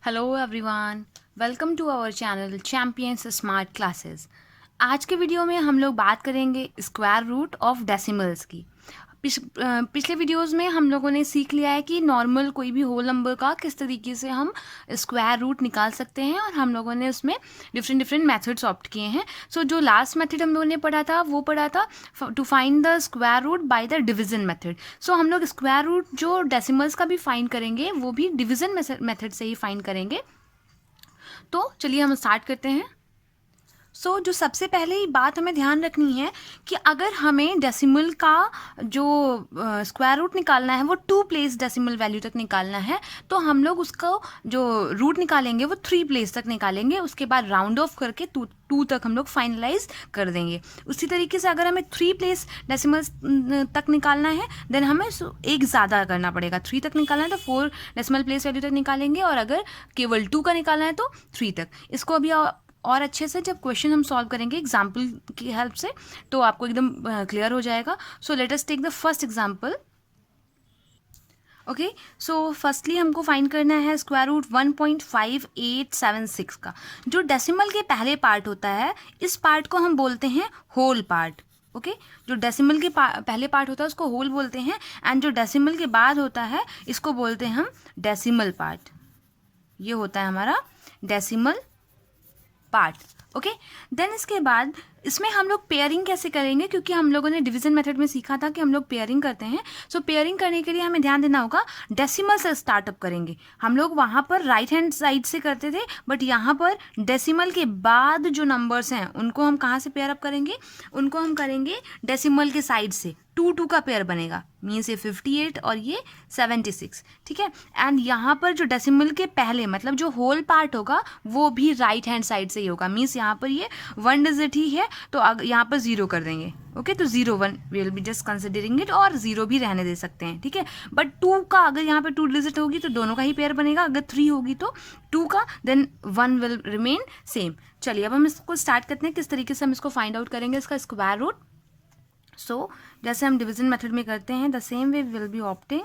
Hello everyone, welcome to our channel champions smart classes. आज के video में हम लोग बात करेंगे स्क्वायर रूट ऑफ डेसिमल्स की। पिछले वीडियोस में हम लोगों ने सीख लिया है कि नॉर्मल कोई भी होल नंबर का किस तरीके से हम स्क्वायर रूट निकाल सकते हैं, और हम लोगों ने उसमें डिफरेंट मेथड्स ऑप्ट किए हैं। सो जो लास्ट मेथड हम लोगों ने पढ़ा था वो पढ़ा था to find the square root by the division method. So हम लोग स्क्वायर रूट जो डेसिमल्स का भी फाइंड करेंगे वो भी डिवीजन मेथड से ही फाइंड करेंगे। तो चलिए हम स्टार्ट करते हैं। जो सबसे पहले ही बात हमें ध्यान रखनी है कि अगर हमें डेसिमल का जो स्क्वायर रूट निकालना है वो 2 प्लेस डेसिमल वैल्यू तक निकालना है, तो हम लोग उसको जो रूट निकालेंगे वो 3 प्लेस तक निकालेंगे। उसके बाद राउंड ऑफ करके 2 तक हम लोग फाइनलाइज कर देंगे। उसी तरीके से अगर हमें 3 प्लेस डेसिमल तक निकालना है देन हमें एक ज़्यादा करना पड़ेगा। 3 तक निकालना है तो 4 डेसिमल प्लेस वैल्यू तक निकालेंगे, और अगर केवल 2 का निकालना है तो 3 तक। इसको अभी और अच्छे से जब क्वेश्चन हम सॉल्व करेंगे एग्जाम्पल की हेल्प से तो आपको एकदम क्लियर हो जाएगा। So let us take the first example. Okay, so firstly हमको फाइंड करना है स्क्वायर रूट 1.5876 का। जो डेसिमल के पहले पार्ट होता है इस पार्ट को हम बोलते हैं होल पार्ट। ओके, जो डेसिमल के पहले पार्ट होता है उसको होल बोलते हैं, एंड जो डेसिमल के बाद होता है इसको बोलते हैं हम डेसिमल पार्ट। ये होता है हमारा डेसिमल पार्ट। ओके, देन इसके बाद इसमें हम लोग पेयरिंग कैसे करेंगे, क्योंकि हम लोगों ने डिवीजन मेथड में सीखा था कि हम लोग पेयरिंग करते हैं। सो पेयरिंग करने के लिए हमें ध्यान देना होगा डेसिमल से स्टार्टअप करेंगे। हम लोग वहाँ पर राइट हैंड साइड से करते थे, बट यहाँ पर डेसिमल के बाद जो नंबर्स हैं उनको हम कहाँ से पेयर अप करेंगे, उनको हम करेंगे डेसिमल के साइड से। 2 का पेयर बनेगा, मीन्स ये 58 और ये 76। ठीक है, एंड यहाँ पर जो डेसिमल के पहले मतलब जो होल पार्ट होगा वो भी राइट हैंड साइड से ही होगा। मीन्स यहाँ पर ये 1 डिजिट ही है तो यहाँ पर 0 कर देंगे। ओके, तो 0 1 will be just considering it, और 0 भी रहने दे सकते हैं। ठीक है, बट 2 का अगर यहाँ पर 2 डिजिट होगी तो दोनों का ही पेयर बनेगा। अगर 3 होगी तो 2 का, देन 1 विल रिमेन सेम। चलिए अब हम इसको स्टार्ट करते हैं किस तरीके से हम इसको फाइंड आउट करेंगे इसका स्क्वायर रूट। सो जैसे हम डिवीजन मेथड में करते हैं the same way will be opting.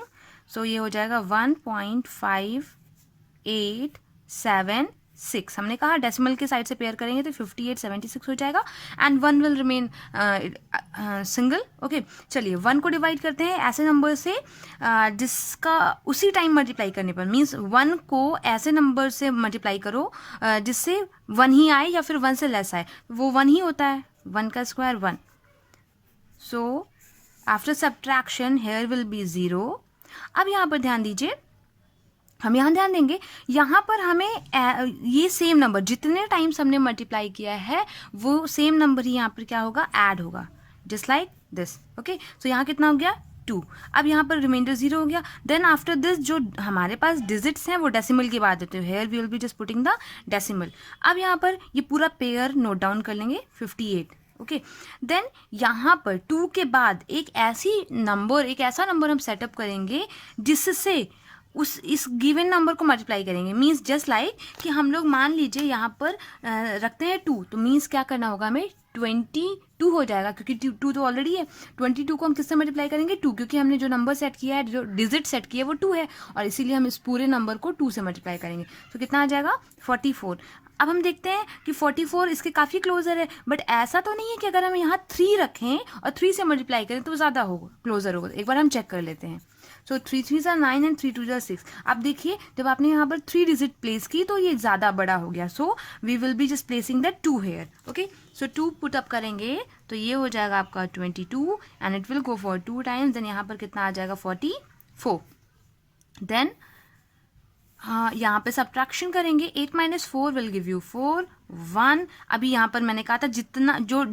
So ये हो जाएगा 1.5876। हमने कहा डेसिमल के साइड से पेयर करेंगे तो 58 76 हो जाएगा, and 1 will remain single. Okay, चलिए 1 को डिवाइड करते हैं ऐसे नंबर से जिसका उसी टाइम मल्टीप्लाई करने पर, मीन्स 1 को ऐसे नंबर से मल्टीप्लाई करो जिससे 1 ही आए या फिर 1 से लेस आए। वो 1 ही होता है, 1 का square 1। So after subtraction here will be 0। अब यहाँ पर ध्यान दीजिए, हम यहाँ ध्यान देंगे यहाँ पर हमें ये सेम नंबर जितने टाइम्स हमने मल्टीप्लाई किया है वो सेम नंबर ही यहाँ पर क्या होगा, ऐड होगा, जस्ट लाइक दिस। ओके, सो यहाँ कितना हो गया 2। अब यहाँ पर रिमाइंडर 0 हो गया। देन आफ्टर दिस जो हमारे पास डिजिट्स हैं वो डेसिमल के बाद होते हैं। Here we will be just putting the decimal. अब यहाँ पर ये पूरा पेयर नोट डाउन कर लेंगे 58। ओके, देन यहाँ पर 2 के बाद एक ऐसा नंबर हम सेटअप करेंगे जिससे इस गिवन नंबर को मल्टीप्लाई करेंगे। मीन्स जस्ट लाइक कि हम लोग मान लीजिए यहाँ पर रखते हैं 2, तो मीन्स क्या करना होगा हमें 22 हो जाएगा, क्योंकि 2 तो ऑलरेडी है। 22 को हम किससे मल्टीप्लाई करेंगे 2, क्योंकि हमने जो नंबर सेट किया है, जो डिजिट सेट किया है वो 2 है, और इसीलिए हम इस पूरे नंबर को 2 से मल्टीप्लाई करेंगे। तो कितना आ जाएगा 44। अब हम देखते हैं कि 44 इसके काफ़ी क्लोजर है, बट ऐसा तो नहीं है कि अगर हम यहाँ 3 रखें और 3 से मल्टीप्लाई करें तो ज़्यादा होगा, क्लोजर होगा। एक बार हम चेक कर लेते हैं। सो 3 3 9 एंड 3 2 6। अब देखिए जब आपने यहाँ पर 3 डिजिट प्लेस की तो ये ज़्यादा बड़ा हो गया। So we will be just placing that 2 here. Okay, so 2 put up करेंगे तो ये हो जाएगा आपका 22, and it will go for 2 times. Then यहाँ पर कितना आ जाएगा 44। देन हाँ, यहाँ पे सब्ट्रैक्शन करेंगे। 8 - 4 विल गिव यू 4 1। अभी यहाँ पर मैंने कहा था जितना जो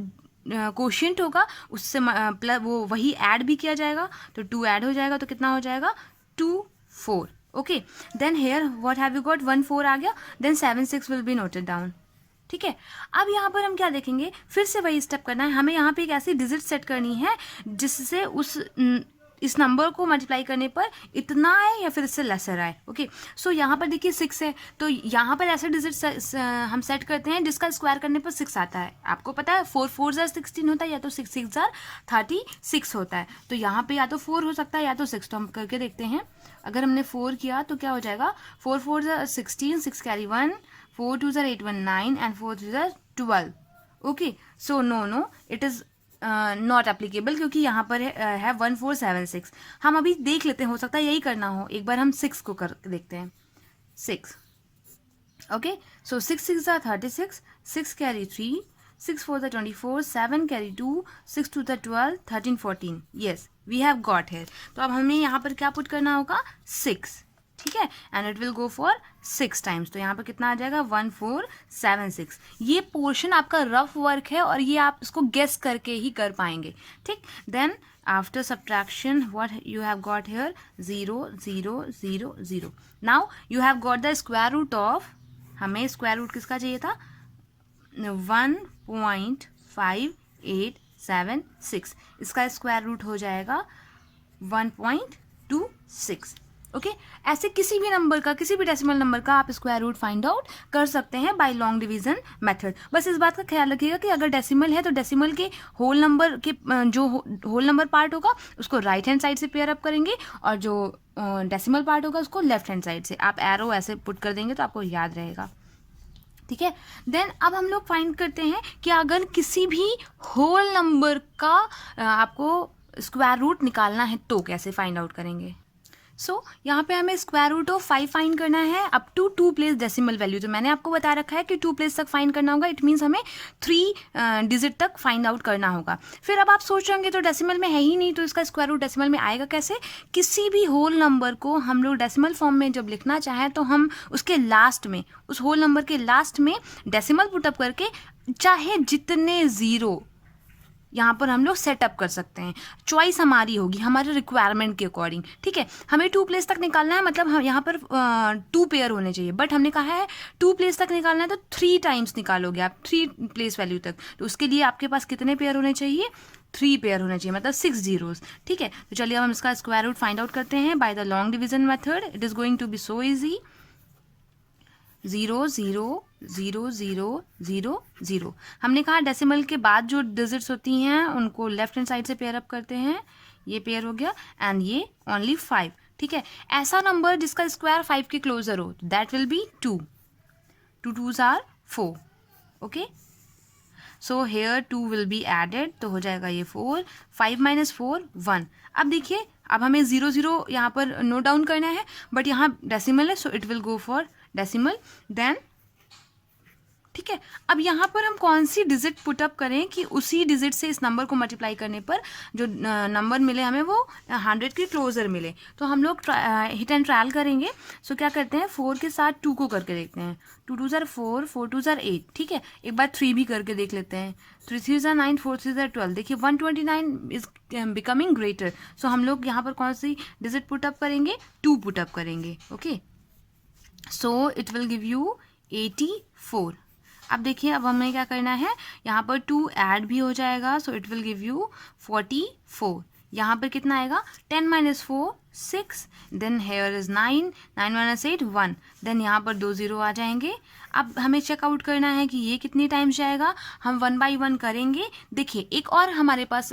कोशिएंट होगा उससे प्लस वो वही ऐड भी किया जाएगा, तो 2 ऐड हो जाएगा तो कितना हो जाएगा 2 4। Okay, then here what have you got 1 4 आ गया। Then 7 6 will be noted down. ठीक है, अब यहाँ पर हम क्या देखेंगे, फिर से वही स्टेप करना है हमें। यहाँ पे एक ऐसी डिजिट सेट करनी है जिससे उस इस नंबर को मल्टीप्लाई करने पर इतना आए या फिर इससे लेसर आए। ओके, सो यहाँ पर देखिए 6 है, तो यहाँ पर ऐसे डिजिट हम सेट करते हैं जिसका स्क्वायर करने पर 6 आता है। आपको पता है 4 4 जार 16 होता है, या तो 6 6 जार 36 होता है। तो यहाँ पे या तो 4 हो सकता है या तो 6। तो हम करके देखते हैं। अगर हमने 4 किया तो क्या हो जाएगा, 4 4 जार 16, 6 कैरी 1, 4 2 जार 8 1 9 एंड 4 3 जार 12। Okay, so no it is not applicable, क्योंकि यहाँ पर है 1476। हम अभी देख लेते हैं, हो सकता है यही करना हो। एक बार हम 6 को कर देखते हैं। 6, ओके, सो 6 6 जार 36, 6 कैरी 3, 6 4 जार 24, 7 कैरी 2, 6 2 जार 12, 13 14। Yes, we have got here. तो अब हमें यहाँ पर क्या पुट करना होगा, 6, ठीक है, and it will go for 6 times. तो यहाँ पर कितना आ जाएगा, 1476। ये पोर्शन आपका रफ वर्क है और ये आप इसको गेस करके ही कर पाएंगे, ठीक। Then after subtraction what you have got here, 0 0 0 0। Now you have got the square root of, हमें स्क्वायर रूट किसका चाहिए था, 1.5876। इसका स्क्वायर रूट हो जाएगा 1.26। ओके, ऐसे किसी भी नंबर का, किसी भी डेसिमल नंबर का आप स्क्वायर रूट फाइंड आउट कर सकते हैं बाय लॉन्ग डिवीजन मेथड। बस इस बात का ख्याल रखिएगा कि अगर डेसिमल है तो डेसिमल के होल नंबर के जो होल नंबर पार्ट होगा उसको राइट हैंड साइड से पेयर अप करेंगे, और जो डेसिमल पार्ट होगा उसको लेफ्ट हैंड साइड से। आप एरो ऐसे पुट कर देंगे तो आपको याद रहेगा, ठीक है। देन अब हम लोग फाइंड करते हैं कि अगर किसी भी होल नंबर का आपको स्क्वायर रूट निकालना है तो कैसे फाइंड आउट करेंगे। सो यहाँ पे हमें स्क्वायर रूट ऑफ 5 फाइंड करना है up to 2 place decimal value. तो मैंने आपको बता रखा है कि 2 प्लेस तक फाइंड करना होगा। इट मीन्स हमें 3 डिजिट तक फाइंड आउट करना होगा। फिर अब आप सोच रहे होंगे तो डेसिमल में है ही नहीं, तो इसका स्क्वायर रूट डेसिमल में आएगा कैसे। किसी भी होल नंबर को हम लोग डेसिमल फॉर्म में जब लिखना चाहें तो हम उसके लास्ट में, उस होल नंबर के लास्ट में डेसिमल पुटअप करके चाहे जितने ज़ीरो यहाँ पर हम लोग सेटअप कर सकते हैं। चॉइस हमारी होगी हमारे रिक्वायरमेंट के अकॉर्डिंग, ठीक है। हमें 2 प्लेस तक निकालना है, मतलब हम यहाँ पर 2 पेयर होने चाहिए, बट हमने कहा है 2 प्लेस तक निकालना है तो 3 टाइम्स निकालोगे आप 3 प्लेस वैल्यू तक। तो उसके लिए आपके पास कितने पेयर होने चाहिए, 3 पेयर होने चाहिए, मतलब 6 जीरोस, ठीक है। तो चलिए हम इसका स्क्वायर रूट फाइंड आउट करते हैं by the long division method. It is going to be so easy. 0 0 0 0 0 0। हमने कहा डेसिमल के बाद जो डिजिट्स होती हैं उनको लेफ्ट हैंड साइड से पेयर अप करते हैं। ये पेयर हो गया एंड ये ओनली 5, ठीक है। ऐसा नंबर जिसका स्क्वायर 5 के क्लोजर हो that will be 2। 2 2s are 4, okay. So here 2 will be added, तो हो जाएगा ये 4, 5 - 4 1। अब देखिए, अब हमें 0 0 यहाँ पर नोट डाउन करना है, बट यहाँ डेसिमल है so it will go for decimal. Then ठीक है, अब यहाँ पर हम कौन सी डिजिट पुटअप करें कि उसी डिजिट से इस नंबर को मल्टीप्लाई करने पर जो नंबर मिले हमें वो 100 के क्लोजर मिले। तो हम लोग हिट एंड ट्रायल करेंगे। सो क्या करते हैं, 4 के साथ 2 को करके देखते हैं। 2 2s आर 4, 4 2s आर 8, ठीक है। एक बार 3 भी करके देख लेते हैं। 3 3s आर 9, 4 3s आर 12। देखिए 129 इज बिकमिंग ग्रेटर। सो हम लोग यहाँ पर कौन सी डिजिट पुटअप करेंगे, 2 पुटअप करेंगे, okay. So it will give you 84। अब देखिए, अब हमें क्या करना है, यहाँ पर 2 ऐड भी हो जाएगा, सो इट विल गिव यू 44। यहाँ पर कितना आएगा, 10 - 4 6, देन हेयर इज 9, 9 - 8 1, देन यहाँ पर 2 0 आ जाएंगे। अब हमें चेकआउट करना है कि ये कितनी टाइम्स जाएगा। हम 1 बाई 1 करेंगे। देखिए, एक और हमारे पास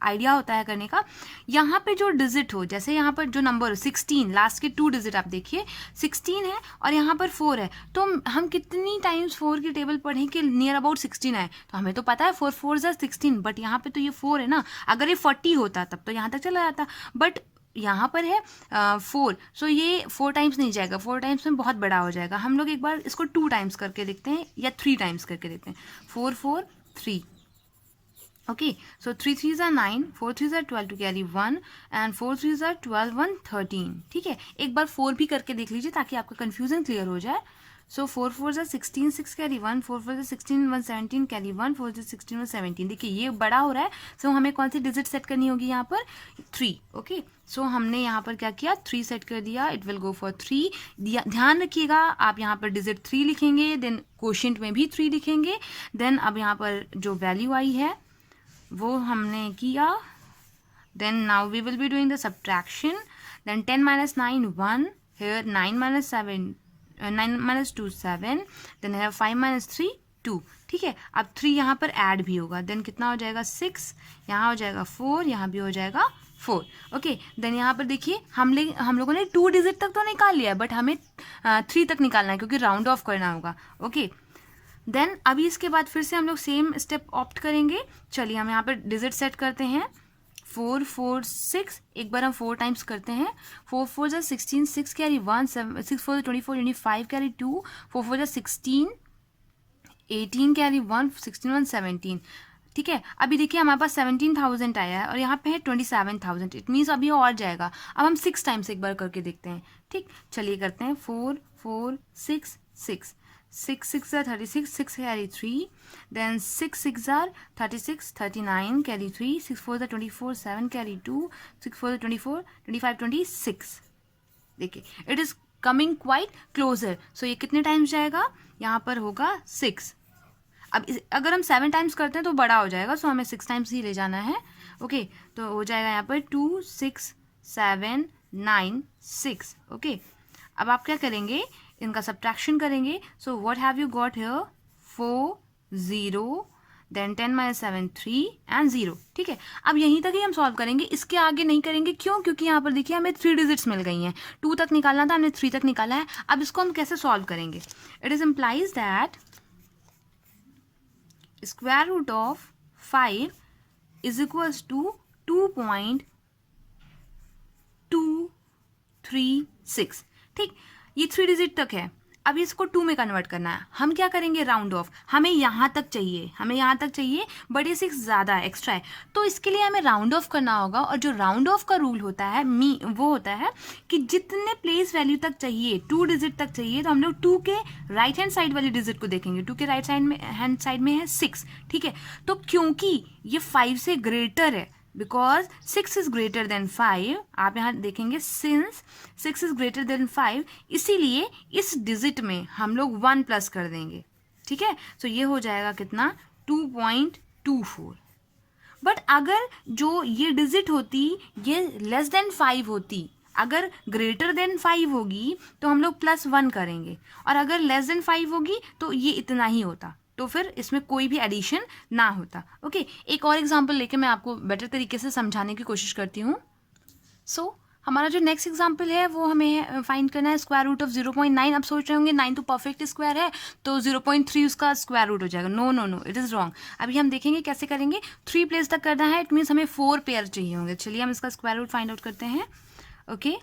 आइडिया होता है करने का। यहाँ पे जो डिजिट हो, जैसे यहाँ पर जो नंबर 16, लास्ट के 2 डिजिट आप देखिए 16 है और यहाँ पर 4 है, तो हम कितनी टाइम्स 4 की टेबल पढ़ें कि नियर अबाउट 16 आए। तो हमें तो पता है 4 4s आर 16, बट यहाँ पे तो ये 4 है ना। अगर ये 40 होता तब तो यहाँ तक चला जाता, बट यहाँ पर है 4, सो ये 4 टाइम्स नहीं जाएगा। 4 टाइम्स में बहुत बड़ा हो जाएगा। हम लोग एक बार इसको 2 टाइम्स करके देखते हैं या 3 टाइम्स करके देखते हैं। 4 4 3, okay, so 3 3s are 9, 4 3s are 12 to carry 1 and 4 3s are 12 1 13, ठीक है। एक बार 4 भी करके देख लीजिए ताकि आपका कंफ्यूजन क्लियर हो जाए। सो 4 4s are 16, 6 carry 1, 4 4s are 16 1 17 carry 1, 4 4s are 16 1 17। देखिए ये बड़ा हो रहा है, सो हमें कौन सी डिजिट सेट करनी होगी यहाँ पर, 3, ओके। सो हमने यहाँ पर क्या किया, 3 सेट कर दिया। It will go for 3। ध्यान रखिएगा, आप यहाँ पर डिजिट 3 लिखेंगे, देन क्वोशिएंट में भी 3 लिखेंगे, देन अब यहाँ पर जो वैल्यू आई है वो हमने किया Then now we will be doing the subtraction. Then 10 minus 9 1. Here 9 minus 7 9 minus 2 7. Then here 5 minus 3 2. ठीक है, अब 3 यहाँ पर ऐड भी होगा. देन कितना हो जाएगा 6, यहाँ हो जाएगा 4, यहाँ भी हो जाएगा 4. ओके, देन यहाँ पर देखिए हम लोगों ने 2 डिजिट तक तो निकाल लिया, बट हमें 3 तक निकालना है क्योंकि राउंड ऑफ करना होगा. ओके, देन अभी इसके बाद फिर से हम लोग सेम स्टेप ऑप्ट करेंगे. चलिए हम यहाँ पर डिजिट सेट करते हैं. 4 4 6. एक बार हम 4 टाइम्स करते हैं. 4 4 जा 16, 6 कैरी 1, 6 4 24, 25 कैरी 2, 4 4 जा 16, 18 कैरी 1, 16 1 17. ठीक है, अभी देखिए हमारे पास 17,000 आया है और यहाँ पे है 27,000. इट मीन्स अभी और जाएगा. अब हम 6 टाइम्स एक बार करके देखते हैं. ठीक, चलिए करते हैं. 4 4 6 6. 6 6 are 36, 6 carry 3. Then 6 6 are 36, 39 carry 3. 6 4 are 24, 7 carry 2. 6 4 are 24, 25 26. देखिए it is coming quite closer. So ये कितने टाइम्स जाएगा, यहाँ पर होगा 6. अब अगर हम 7 टाइम्स करते हैं तो बड़ा हो जाएगा, सो हमें 6 टाइम्स ही ले जाना है. ओके, तो हो जाएगा यहाँ पर 2 6 7 9 6. ओके, अब आप क्या करेंगे, इनका सब्ट्रैक्शन करेंगे. So what have you got here, 4 0, then 10 minus 7 3 and 0. ठीक है, अब यहीं तक ही हम सॉल्व करेंगे, इसके आगे नहीं करेंगे. क्यों? क्योंकि यहाँ पर देखिए हमें 3 डिजिट्स मिल गई हैं. 2 तक निकालना था, हमने 3 तक निकाला है. अब इसको हम कैसे सॉल्व करेंगे. It is implies that square root of 5 is equals to 2.236. ठीक, ये 3 डिजिट तक है. अब इसको 2 में कन्वर्ट करना है. हम क्या करेंगे, राउंड ऑफ. हमें यहाँ तक चाहिए, बट ये 6 ज़्यादा है, एक्स्ट्रा है, तो इसके लिए हमें राउंड ऑफ करना होगा. और जो राउंड ऑफ का रूल होता है वो होता है कि जितने प्लेस वैल्यू तक चाहिए, 2 डिजिट तक चाहिए, तो हम लोग 2 के राइट हैंड साइड वाली डिजिट को देखेंगे. 2 के राइट हैंड साइड में है 6. ठीक है, तो क्योंकि ये 5 से ग्रेटर है, बिकॉज 6 इज ग्रेटर देन 5, आप यहाँ देखेंगे सिंस 6 इज ग्रेटर देन 5, इसीलिए इस डिजिट में हम लोग 1 प्लस कर देंगे. ठीक है, सो ये हो जाएगा कितना, 2.24. बट अगर जो ये डिजिट होती ये लेस देन 5 होती, अगर ग्रेटर देन 5 होगी तो हम लोग +1 करेंगे, और अगर लेस देन 5 होगी तो ये इतना ही होता, तो फिर इसमें कोई भी एडिशन ना होता. ओके, एक और एग्जांपल लेके मैं आपको बेटर तरीके से समझाने की कोशिश करती हूँ. सो हमारा जो नेक्स्ट एग्जांपल है वो हमें फाइंड करना है स्क्वायर रूट ऑफ 0.9. अब सोच रहे होंगे 9 तो परफेक्ट स्क्वायर है, तो 0.3 उसका स्क्वायर रूट हो जाएगा. No, it is wrong. अभी हम देखेंगे कैसे करेंगे. 3 प्लेस तक करना है, इट मीन्स हमें 4 पेयर चाहिए होंगे. चलिए हम इसका स्क्वायर रूट फाइंड आउट करते हैं. ओके,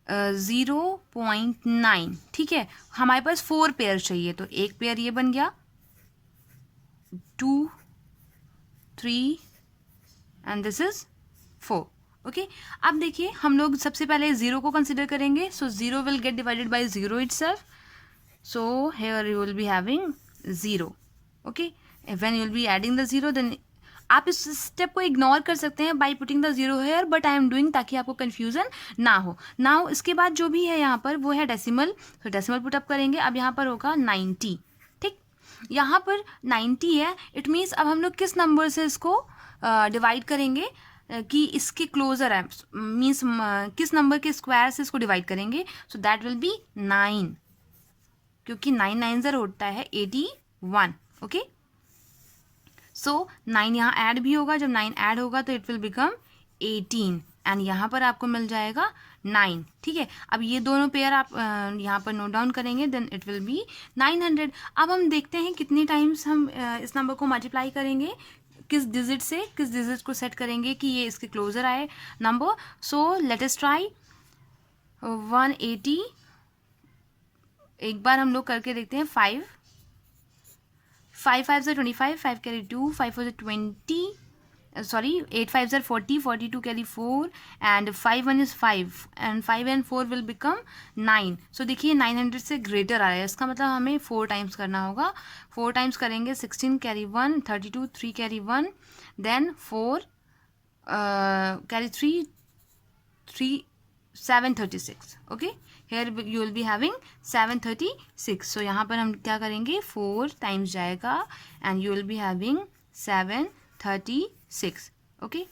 0.9. ठीक है, हमारे पास 4 पेयर चाहिए, तो एक पेयर ये बन गया, 2 3 एंड दिस इज 4. ओके, अब देखिए हम लोग सबसे पहले 0 को कंसिडर करेंगे. So 0 will get divided by 0 itself. So here you will be having 0. Okay, when you will be adding the 0, then आप इस स्टेप को इग्नोर कर सकते हैं by putting the 0 here, but I am doing ताकि आपको confusion ना हो. नाउ इसके बाद जो भी है यहाँ पर वो है डेसिमल, तो डेसिमल पुटअप करेंगे. अब यहाँ पर होगा 90. ठीक, यहाँ पर 90 है, इट मीन्स अब हम लोग किस नंबर से इसको डिवाइड करेंगे कि इसके क्लोजर है, मीन्स किस नंबर के स्क्वायर से इसको डिवाइड करेंगे. सो दैट विल बी 9, क्योंकि 9 9 ज़र होता है 81. ओके, सो 9 यहाँ ऐड भी होगा. जब 9 ऐड होगा तो इट विल बिकम 18, एंड यहाँ पर आपको मिल जाएगा 9. ठीक है, अब ये दोनों पेयर आप यहाँ पर नोट डाउन करेंगे, देन इट विल बी 900. अब हम देखते हैं कितनी टाइम्स हम इस नंबर को मल्टीप्लाई करेंगे, किस डिजिट को सेट करेंगे कि ये इसके क्लोजर आए नंबर. सो लेट अस ट्राई 180. एक बार हम लोग करके देखते हैं. 5 5 5 25, 5 carry 2, 5 4 20, 8 5 40, 42 carry 4, and 5 1 is 5, and 5 and 4 will become 9. सो देखिए 900 से ग्रेटर आ रहा है, इसका मतलब हमें 4 टाइम्स करना होगा. 4 टाइम्स करेंगे. 16 carry 1, 32 3 carry 1, then 4 carry 3 736. Okay, here you will be having 736. So यहाँ पर हम क्या करेंगे, 4 टाइम्स जाएगा and you will be having 736. Okay,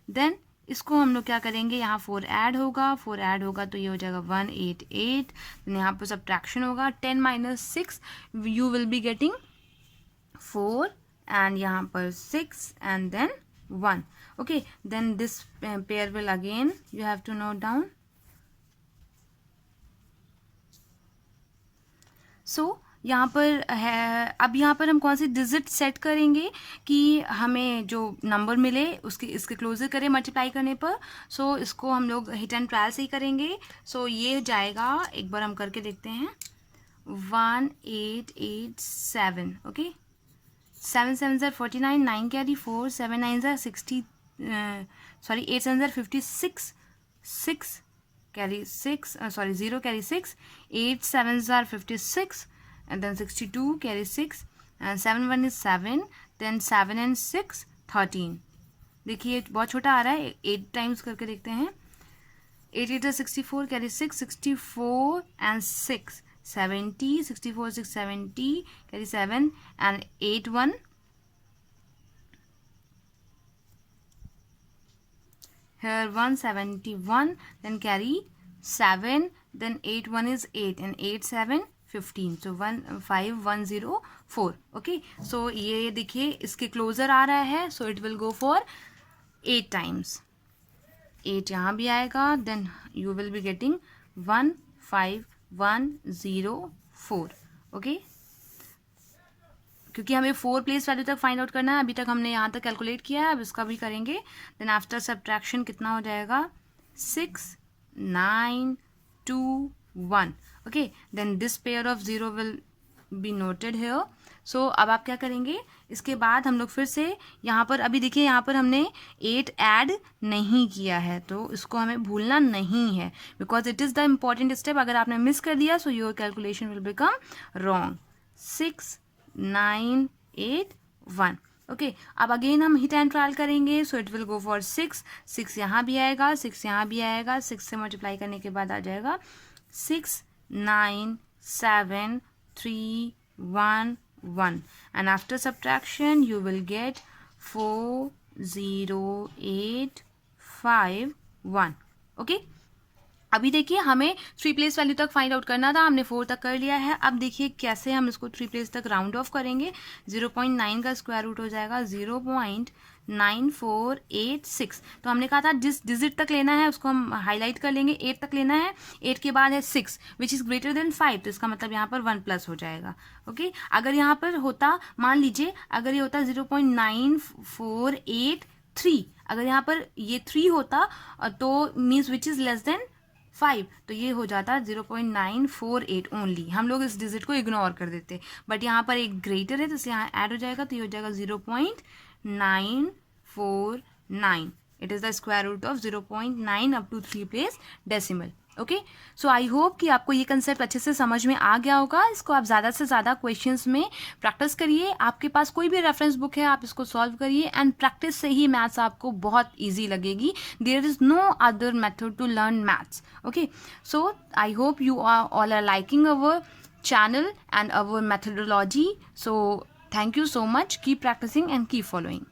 then इसको हम लोग क्या करेंगे, यहाँ 4 ऐड होगा तो ये हो जाएगा 188. यहाँ पर सब्ट्रैक्शन होगा 10 minus 6, you will be getting 4 and यहाँ पर 6 and then 1. Okay, then this pair will again you have to note down. So यहाँ पर है, अब यहाँ पर हम कौन सी डिजिट सेट करेंगे कि हमें जो नंबर मिले उसके इसके क्लोजर करें मल्टीप्लाई करने पर. सो इसको हम लोग हिट एंड ट्रायल से ही करेंगे. सो ये जाएगा, एक बार हम करके देखते हैं, 1887. Okay, 7 7s are 49, 9 carry 4, 7 9s are 60, 8 7s are 56, 6 carry 6, 0 carry 6, 8 7s are 56, and then 62 carry 6, and 7 1 is 7, then 7 and 6 13. देखिए बहुत छोटा आ रहा है, 8 टाइम्स करके देखते हैं. 8 8 is 64 carry 6, 64 and 6 70, 64 6 70 carry 7 and 8 1. Here 171, then carry 7, then 8 1 is 8 and 8 7 15. So 15104. Okay, so ये देखिए इसके क्लोजर आ रहा है, so it will go for 8 times. 8 यहाँ भी आएगा, then you will be getting 15104. Okay, क्योंकि हमें 4 प्लेस वैल्यू तक फाइंड आउट करना है. अभी तक हमने यहाँ तक कैलकुलेट किया है, अब इसका भी करेंगे. देन आफ्टर सब्ट्रैक्शन कितना हो जाएगा, 6 9 2 1. Okay, then this pair of 0 will be noted here. So अब आप क्या करेंगे, इसके बाद हम लोग फिर से यहाँ पर, अभी देखिए यहाँ पर हमने 8 ऐड नहीं किया है, तो इसको हमें भूलना नहीं है, because it is the important step. अगर आपने मिस कर दिया so your calculation will become wrong. 6 9 8 1. Okay, अब अगेन हम हिट एंड ट्रायल करेंगे. सो इट विल गो फॉर 6. 6 यहाँ भी आएगा, 6 यहाँ भी आएगा. 6 से मल्टीप्लाई करने के बाद आ जाएगा 6 9 7 3 1 1. And after subtraction you will get 40851. Okay, अभी देखिए हमें 3 प्लेस वैल्यू तक फाइंड आउट करना था, हमने 4 तक कर लिया है. अब देखिए कैसे हम इसको 3 प्लेस तक राउंड ऑफ करेंगे. 0.9 का स्क्वायर रूट हो जाएगा 0.9486. तो हमने कहा था जिस डिजिट तक लेना है उसको हम हाईलाइट कर लेंगे. 8 तक लेना है, 8 के बाद है 6 विच इज़ ग्रेटर देन 5, तो इसका मतलब यहाँ पर 1 प्लस हो जाएगा. ओके, अगर यहाँ पर होता, मान लीजिए अगर ये होता 0.9483, अगर यहाँ पर ये 3 होता तो means which is less than 5, तो ये हो जाता 0.948 ओनली. हम लोग इस डिजिट को इग्नोर कर देते, बट यहाँ पर एक ग्रेटर है तो इसलिए यहाँ ऐड हो जाएगा, तो ये हो जाएगा 0.949. It is the square root of 0.9 up to 3 place decimal. Okay, so I hope कि आपको ये कंसेप्ट अच्छे से समझ में आ गया होगा. इसको आप ज़्यादा से ज़्यादा क्वेश्चंस में प्रैक्टिस करिए. आपके पास कोई भी रेफरेंस बुक है आप इसको सॉल्व करिए, एंड प्रैक्टिस से ही मैथ्स आपको बहुत ईजी लगेगी. There is no other method to learn maths. Okay, so I hope you all are liking our channel and our methodology. So thank you so much. Keep practicing and keep following.